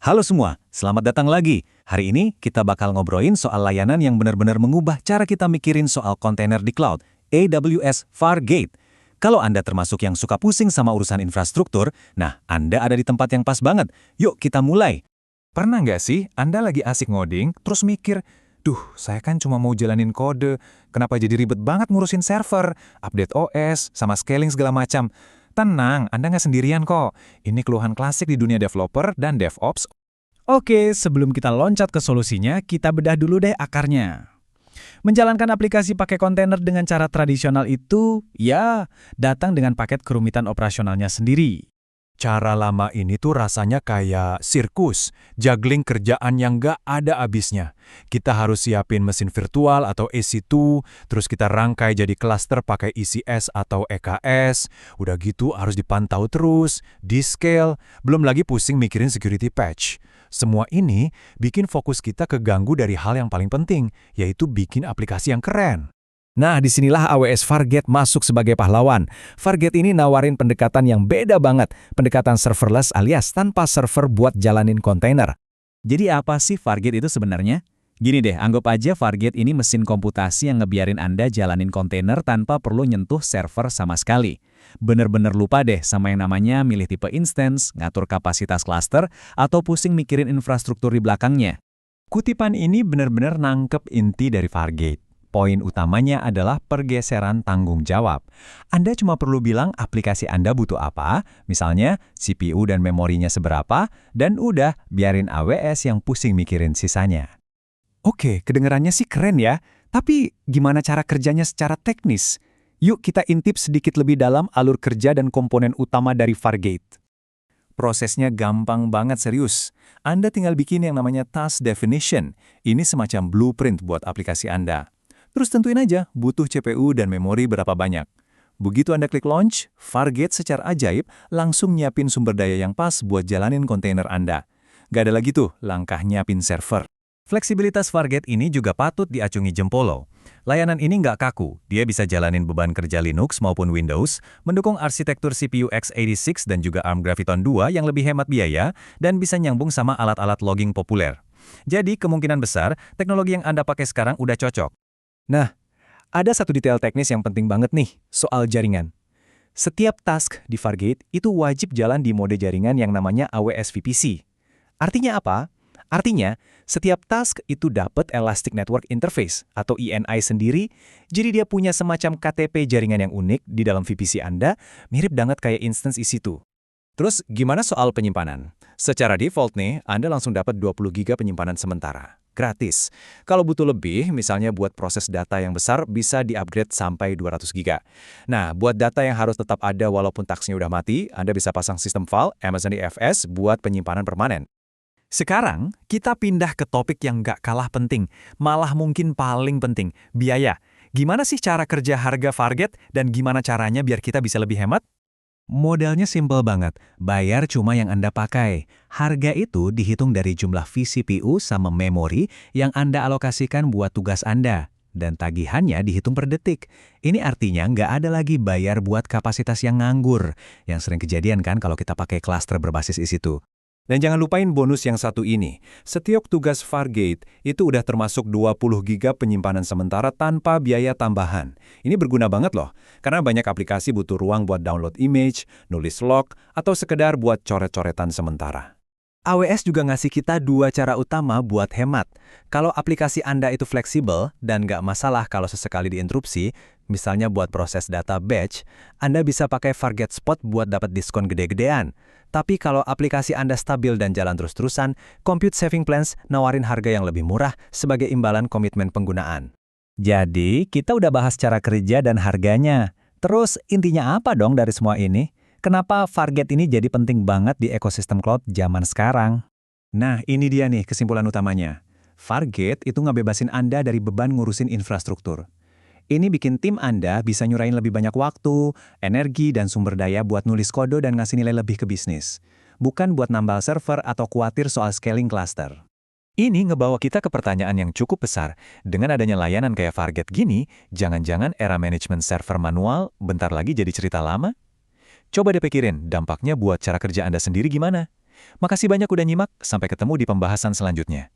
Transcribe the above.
Halo semua, selamat datang lagi. Hari ini kita bakal ngobrolin soal layanan yang benar-benar mengubah cara kita mikirin soal kontainer di cloud, AWS Fargate. Kalau Anda termasuk yang suka pusing sama urusan infrastruktur, nah Anda ada di tempat yang pas banget. Yuk kita mulai. Pernah nggak sih Anda lagi asik ngoding, terus mikir, duh, saya kan cuma mau jalanin kode, kenapa jadi ribet banget ngurusin server, update OS, sama scaling segala macam? Tenang, Anda nggak sendirian kok. Ini keluhan klasik di dunia developer dan DevOps. Oke, sebelum kita loncat ke solusinya, kita bedah dulu deh akarnya. Menjalankan aplikasi pakai kontainer dengan cara tradisional itu, ya, datang dengan paket kerumitan operasionalnya sendiri. Cara lama ini tuh rasanya kayak sirkus, juggling kerjaan yang nggak ada habisnya. Kita harus siapin mesin virtual atau EC2, terus kita rangkai jadi klaster pakai ECS atau EKS. Udah gitu harus dipantau terus, di-scale, belum lagi pusing mikirin security patch. Semua ini bikin fokus kita keganggu dari hal yang paling penting, yaitu bikin aplikasi yang keren. Nah, disinilah AWS Fargate masuk sebagai pahlawan. Fargate ini nawarin pendekatan yang beda banget, pendekatan serverless alias tanpa server buat jalanin kontainer. Jadi apa sih Fargate itu sebenarnya? Gini deh, anggap aja Fargate ini mesin komputasi yang ngebiarin Anda jalanin kontainer tanpa perlu nyentuh server sama sekali. Bener-bener lupa deh sama yang namanya milih tipe instance, ngatur kapasitas cluster, atau pusing mikirin infrastruktur di belakangnya. Kutipan ini bener-bener nangkep inti dari Fargate. Poin utamanya adalah pergeseran tanggung jawab. Anda cuma perlu bilang aplikasi Anda butuh apa, misalnya CPU dan memorinya seberapa, dan udah biarin AWS yang pusing mikirin sisanya. Oke, kedengarannya sih keren ya, tapi gimana cara kerjanya secara teknis? Yuk kita intip sedikit lebih dalam alur kerja dan komponen utama dari Fargate. Prosesnya gampang banget serius. Anda tinggal bikin yang namanya task definition. Ini semacam blueprint buat aplikasi Anda. Terus tentuin aja butuh CPU dan memori berapa banyak. Begitu Anda klik launch, Fargate secara ajaib langsung nyiapin sumber daya yang pas buat jalanin kontainer Anda. Gak ada lagi tuh langkah nyiapin server. Fleksibilitas Fargate ini juga patut diacungi jempol loh. Layanan ini nggak kaku, dia bisa jalanin beban kerja Linux maupun Windows, mendukung arsitektur CPU x86 dan juga ARM Graviton 2 yang lebih hemat biaya, dan bisa nyambung sama alat-alat logging populer. Jadi kemungkinan besar, teknologi yang Anda pakai sekarang udah cocok. Nah, ada satu detail teknis yang penting banget nih, soal jaringan. Setiap task di Fargate itu wajib jalan di mode jaringan yang namanya AWS VPC. Artinya apa? Artinya, setiap task itu dapat Elastic Network Interface atau ENI sendiri, jadi dia punya semacam KTP jaringan yang unik di dalam VPC Anda, mirip banget kayak instance EC2. Terus gimana soal penyimpanan? Secara default nih, Anda langsung dapat 20 GB penyimpanan sementara. Gratis. Kalau butuh lebih, misalnya buat proses data yang besar, bisa di-upgrade sampai 200 GB. Nah, buat data yang harus tetap ada walaupun tasknya udah mati, Anda bisa pasang sistem file Amazon EFS buat penyimpanan permanen. Sekarang, kita pindah ke topik yang nggak kalah penting, malah mungkin paling penting, biaya. Gimana sih cara kerja harga Fargate dan gimana caranya biar kita bisa lebih hemat? Modelnya simpel banget, bayar cuma yang Anda pakai. Harga itu dihitung dari jumlah vCPU sama memori yang Anda alokasikan buat tugas Anda. Dan tagihannya dihitung per detik. Ini artinya nggak ada lagi bayar buat kapasitas yang nganggur. Yang sering kejadian kan kalau kita pakai klaster berbasis EC2. Dan jangan lupain bonus yang satu ini. Setiap tugas Fargate itu udah termasuk 20 GB penyimpanan sementara tanpa biaya tambahan. Ini berguna banget loh, karena banyak aplikasi butuh ruang buat download image, nulis log, atau sekedar buat coret-coretan sementara. AWS juga ngasih kita dua cara utama buat hemat. Kalau aplikasi Anda itu fleksibel dan nggak masalah kalau sesekali diinterupsi, misalnya buat proses data batch, Anda bisa pakai Fargate Spot buat dapat diskon gede-gedean. Tapi kalau aplikasi Anda stabil dan jalan terus-terusan, Compute Saving Plans nawarin harga yang lebih murah sebagai imbalan komitmen penggunaan. Jadi, kita udah bahas cara kerja dan harganya. Terus, intinya apa dong dari semua ini? Kenapa Fargate ini jadi penting banget di ekosistem cloud zaman sekarang? Nah, ini dia nih kesimpulan utamanya. Fargate itu ngebebasin Anda dari beban ngurusin infrastruktur. Ini bikin tim Anda bisa nyurahin lebih banyak waktu, energi, dan sumber daya buat nulis kode dan ngasih nilai lebih ke bisnis. Bukan buat nambal server atau khawatir soal scaling cluster. Ini ngebawa kita ke pertanyaan yang cukup besar. Dengan adanya layanan kayak Fargate gini, jangan-jangan era manajemen server manual bentar lagi jadi cerita lama? Coba deh pikirin, dampaknya buat cara kerja Anda sendiri gimana? Makasih banyak udah nyimak, sampai ketemu di pembahasan selanjutnya.